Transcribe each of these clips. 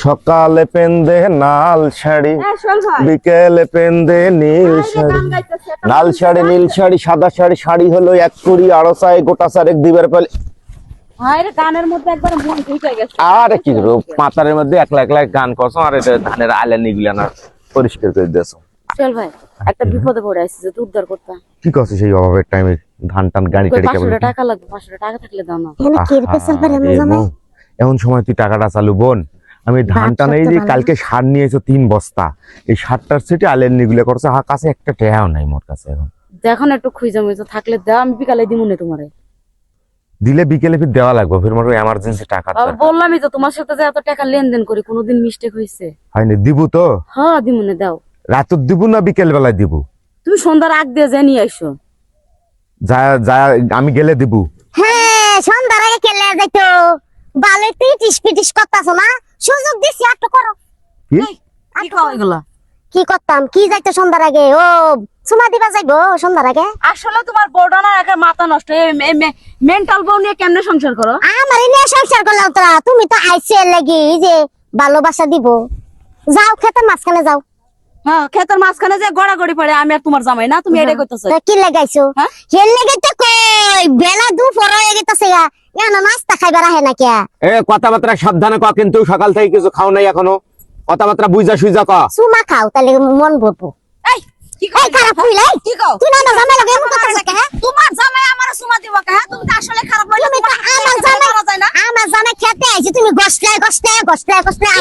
সকালে পেন্দে নাল শাড়ি, বিকেলে পেন্দে নীল শাড়ি। লাল শাড়ি, নীল শাড়ি, সাদা শাড়ি, শাড়ি হলো এক কুড়ি, আড়সায় গোটা চারেক দিবের পেলে। আরে কি মাথার মধ্যে একলা একলা গান করছো, আর এটা ধানের আলেন নিগুলা না পরিষ্কার করে দিয়েছো। চল ভাই, একটা বিপদে পড়ে আছিস, তুই উদ্ধার করতে। কি করছিস সেই অভাবের টাইমে? ধান টান গাড়ি টাড়ি 500 টাকা লাগবে, 500 টাকা থাকলে দাও না। এমন সময় তুই টাকাটা চালু বোন। আমি ধান টান এই যে কালকে সার নিয়েছো 3 বস্তা, এই সারটার সেটে আলেন নিগুলা করছে, কাছে একটা টাকাও নাই মোর কাছে এখন। দেখো না একটু খুঁজে মুজে থাকলে দাও, আমি বিকালে দিমু না তোমারে। দিলে বিকেলে ফির দেওয়া লাগবে, ফির মোর এমার্জেন্সি টাকা। বললামই তো তোমার সাথে যে এত টাকা লেনদেন করি, কোনোদিন মিস্টেক হইছে? হয়নি, দিব তো। হ্যাঁ দিমু না, দাও। রাত দিব না বিকেল বেলায় দিব? তুমি সন্ধ্যার আগ দিয়ে জানিয়ে আইসো। যা যা আমি গেলে দিব। হ্যাঁ সন্ধ্যার আগে কেলে যাইতো, ভালো তুই টিস করতাছো না, সুযোগ দিছি একটু করো। কি কও এগুলা? কি করতাম, কি যাইতো সন্ধ্যার আগে? ও সুমা দিবা যাইবো সন্ধ্যার আগে? আসলে তোমার বউটা না একা মাথা নষ্ট, মেন্টাল বউ নিয়ে কেমনে সংসার করো? আমার নিয়ে সংসার করলাম তোরা, তুমি তো আইসে লাগি এই যে ভালোবাসা দিব। যাও খেতে মাঝখানে যাও। হ্যাঁ ক্ষেতের মাঝখানে যে গড়াগড়ি পড়ে, আমি আর তোমার জামাই না, তুমি এটাই করতেছো। কি লাগাইছো? হ্যাঁ হেল লেগে তো কই বেলা দুপুর হয়ে গেছে, না নাস্তা খাইবার আহে না কে? কথাবার্তা সাবধানে ক, কিন্তু সকাল থেকে কিছু খাও নাই এখনো। কথাবার্তা বুঝা সুইজা ক। সুমা খাও তাহলে মন ভরবো। এই কি কও? খারাপ হইলে কি কও? তুই না জামাই লাগে এমন কথা বলছ কেন? তোমার জামাই আমার সুমা দিব কে? তুমি তো আসলে খারাপ হইলে তুমি তো আমার জামাই, আমার জামাই খেতে আইছি, তুমি গসলে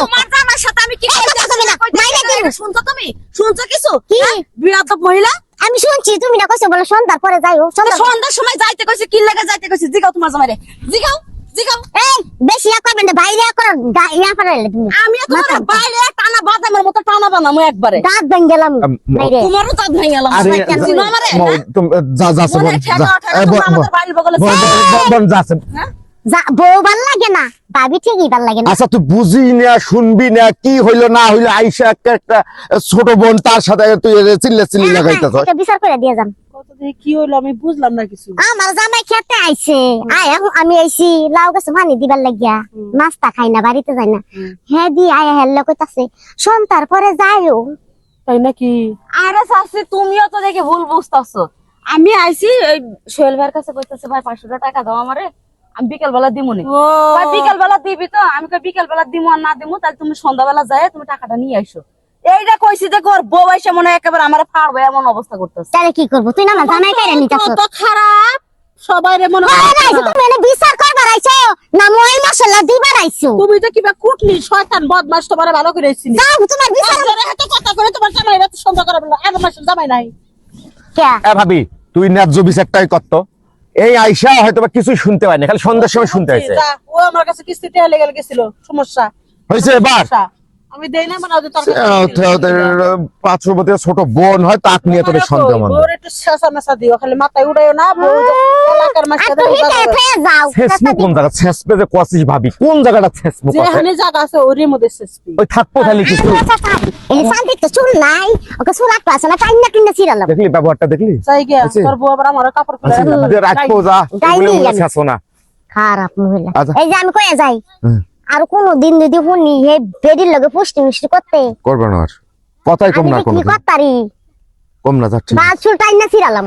তোমার জামার সাথে আমি কি কথা কইবে না, মাইরে দিন। শুনছো তুমি? শুনছো কিছু? কি বিয়াদব মহিলা। আমি শুনছি, তুমি না কইছো বলে সন্ধ্যার পরে যাইও। সন্ধ্যার সময় যাইতে কইছে, কি লাগে যাইতে কইছে? জিগাও তোমার জামাইরে, জিগাও। এই বেশি করবেন না, বাইরে করো ইয়া পারাইলে তুমি। আমি তোমার বাইরে টানা বাদামের মতো টানা বানামু একবারে। দাঁত ভেঙে গেলাম বাইরে। তোমারও দাঁত ভেঙে গেলাম। চিনো আমারে? যা যা বোন যা। বউ ভাল লাগে না, ভাবি ঠিকই ভাল লাগে না। আচ্ছা তুই বুঝি না, শুনবি না, কি হইলো না হইলো? আইসা একটা ছোট বোন, তার সাথে তুই চিল্লি লাগাইতেছ। এটা বিচার করে দিয়ে যান। কি হইলো আমি বুঝলাম না কিছু। আমার জামাই খেতে আইছে, আমি আইছি লাউ গাছে পানি দিবার লাগিয়া, নাস্তা খাই না, বাড়িতে যাই না। হ্যাঁ দি আয়া হেল্লা কইতাছে সন্ধ্যার পরে যাইও। তাই নাকি? আরে শাশি তুমিও তো দেখি ভুল বুঝতাছো। আমি আইছি এই সোহেল ভাইয়ের কাছে, কইতাছে ভাই 500 টাকা দাও আমারে, আমি বিকেল বেলা দিমু নি। ভাই বিকেল বেলা দিবি তো? আমি কই বিকেল বেলা দিমু আর না দিমু, তাহলে তুমি সন্ধ্যা বেলা যায় তুমি টাকাটা নিয়ে আইসো। এইটা কইছি যে ওর বউ আইসা মনে একেবারে আমারে ফাড়বে এমন অবস্থা করতেছে। তাহলে কি করব? তুই না আমার জামাই কাইরা নিতাছ। তো খারাপ সবাইরে মনে তুমি এনে বিচার করবার আইছো না মই মশলা দিবার আইছো? তুমি তো কিবা কুটলি শয়তান বদমাশ, তোমারে ভালো করে আইছিনি। যাও তোমার বিচার করে হাতে কথা করে তোমার জামাই রাতে সন্ধ্যা করে বললো আর মাসের জামাই নাই কে? ভাবি তুই ন্যায্য বিচারটাই করতো। এই আইসা হয়তো কিছু শুনতে পায় না, খালি সন্ধ্যার সময় শুনতে হয়েছে। ও আমার কাছে কিস্তিতে লেগে গেছিল, সমস্যা হয়েছে এবার। আমি দেই না মানে ওদের 500 বছর ছোট বোন হয়, তাক নিয়ে তোর সন্দেহ মন। ওর একটু শেষা মেশা দিও, খালি মাথায় উড়াইও না। বউ এলাকার মাঝে যাও ছেসমু কোন জায়গা? ছেসপে যে কসিস ভাবি, কোন জায়গাটা ছেসমু? যেখানে জায়গা আছে ওরই মধ্যে ছেসপি। ওই থাকবো খালি কিছু। এই শান্তি তো চুল নাই, ওকে চুল আটকা আছে না, টাইনা টুন্না ছিড়ালাম। দেখলি ব্যবহারটা দেখলি? চাই গিয়া তোর বউ আবার আমার কাপড় খুলে রাখবো যা, ছেসো না। খারাপ মহিলা। এই যে আমি কয়ে যাই, আর কোনদিন যদি শুনি হে বেডির লগে পুষ্টি মিষ্টি করতে করবে না, আর কথাই কম না, কি করতারি কম না যাচ্ছে। বাল চুল টাইনা ছিড়ালাম।